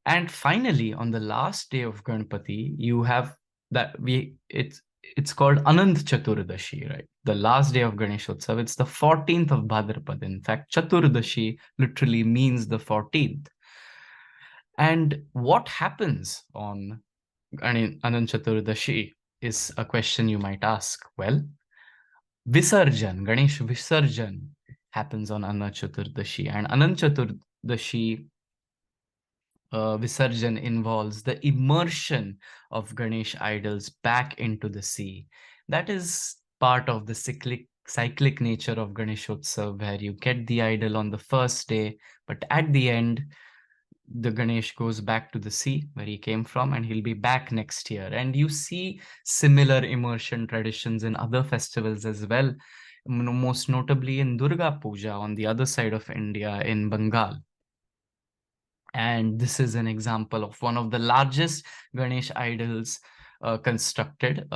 And finally, on the last day of Ganpati, you have it's called Anant Chaturdashi, right? The last day of Ganeshotsav. It's the 14th of Bhadrapad. In fact, Chaturdashi literally means the 14th. And what happens on Anant Chaturdashi is a question you might ask. Well, Visarjan, Ganesh Visarjan happens on Anant Chaturdashi, and Anant Chaturdashi Visarjan involves the immersion of Ganesh idols back into the sea. That is part of the cyclic nature of Ganeshotsav, where you get the idol on the first day, but at the end, the Ganesh goes back to the sea where he came from, and he'll be back next year. And you see similar immersion traditions in other festivals as well, most notably in Durga Puja on the other side of India in Bengal. And this is an example of one of the largest Ganesh idols constructed,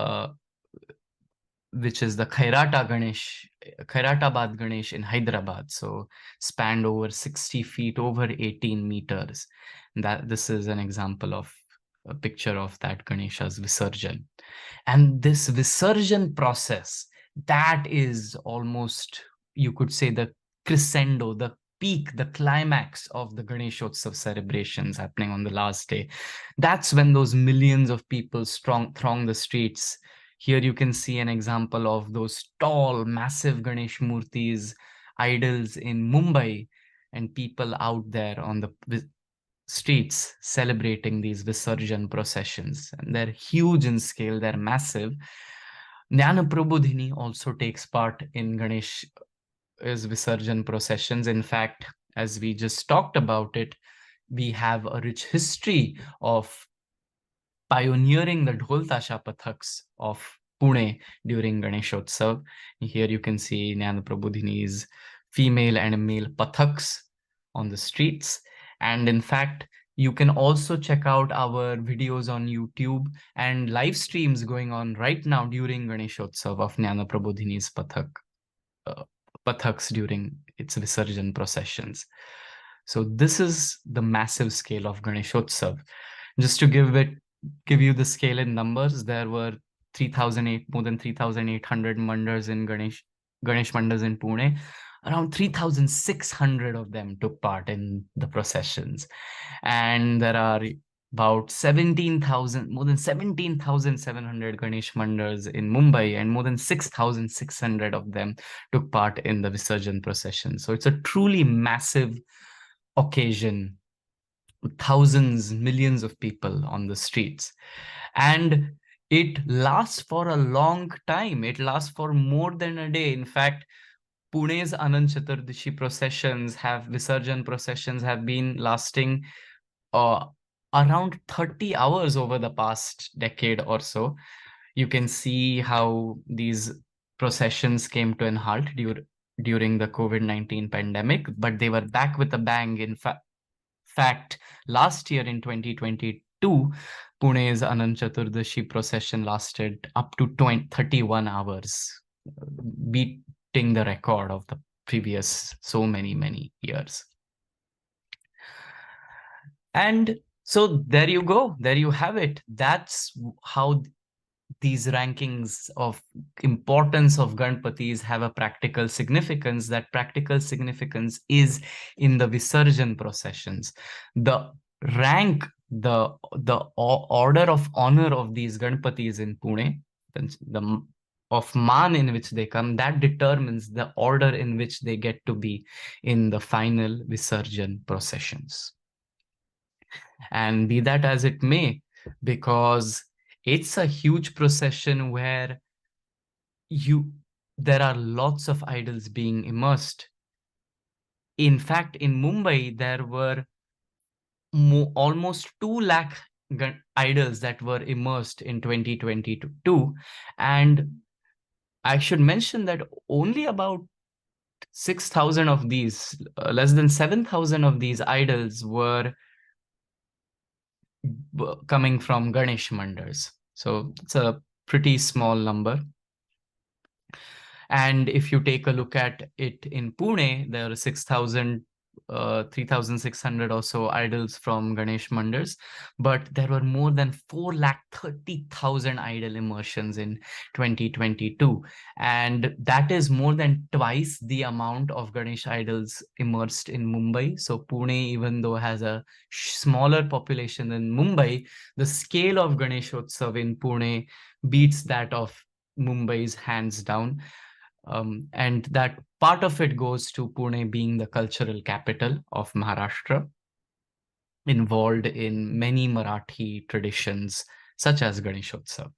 which is the Khairatabad Ganesh in Hyderabad. So spanned over 60 feet, over 18 meters. This is an example of a picture of that Ganesha's Visarjan. And this Visarjan process, that is almost, you could say, the crescendo, the peak, the climax of the Ganeshotsav celebrations happening on the last day. That's when those millions of people throng the streets. Here you can see an example of those tall, massive Ganesh Murtis, idols in Mumbai, and people out there on the streets celebrating these Visarjan processions. And they're huge in scale, they're massive. Jnana Prabodhini also takes part in Ganesh Visarjan processions. In fact, as we just talked about it, we have a rich history of pioneering the Dhol Tasha Pathaks of Pune during Ganeshotsav. Here you can see Jnana Prabodhini's female and male pathaks on the streets. And in fact, you can also check out our videos on YouTube and live streams going on right now during Ganeshotsav of Jnana Prabodhini's pathaks during its Visarjan processions. So this is the massive scale of Ganeshotsav. Just to give you the scale in numbers, there were more than 3,800 mandals in Ganesh mandals in Pune. Around 3,600 of them took part in the processions. And there are about more than 17,700 Ganesh mandals in Mumbai, and more than 6,600 of them took part in the Visarjan procession. So it's a truly massive occasion, thousands, millions of people on the streets. And it lasts for a long time. It lasts for more than a day. In fact, Pune's Anant Chaturdashi Visarjan processions have been lasting around 30 hours over the past decade or so. You can see how these processions came to an halt during the COVID-19 pandemic, but they were back with a bang. In fact, last year in 2022, Pune's Anant Chaturdashi procession lasted up to 31 hours, beating the record of the previous so many years. And so there you go. There you have it. That's how these rankings of importance of Ganpatis have a practical significance. That practical significance is in the Visarjan processions. The rank, the order of honor of these Ganpatis in Pune, the of man in which they come, that determines the order in which they get to be in the final Visarjan processions. And be that as it may, because it's a huge procession where there are lots of idols being immersed. In fact, in Mumbai, there were almost 2 lakh idols that were immersed in 2022. And I should mention that only about 6,000 of these, less than 7,000 of these idols were coming from Ganesh mandals. So it's a pretty small number. And if you take a look at it in Pune, there are 6,000 3,600 or so idols from Ganesh Mandars, but there were more than 430,000 idol immersions in 2022. And that is more than twice the amount of Ganesh idols immersed in Mumbai. So Pune, even though has a smaller population than Mumbai, the scale of Ganeshotsav in Pune beats that of Mumbai's hands down. And that part of it goes to Pune being the cultural capital of Maharashtra, involved in many Marathi traditions, such as Ganeshotsav.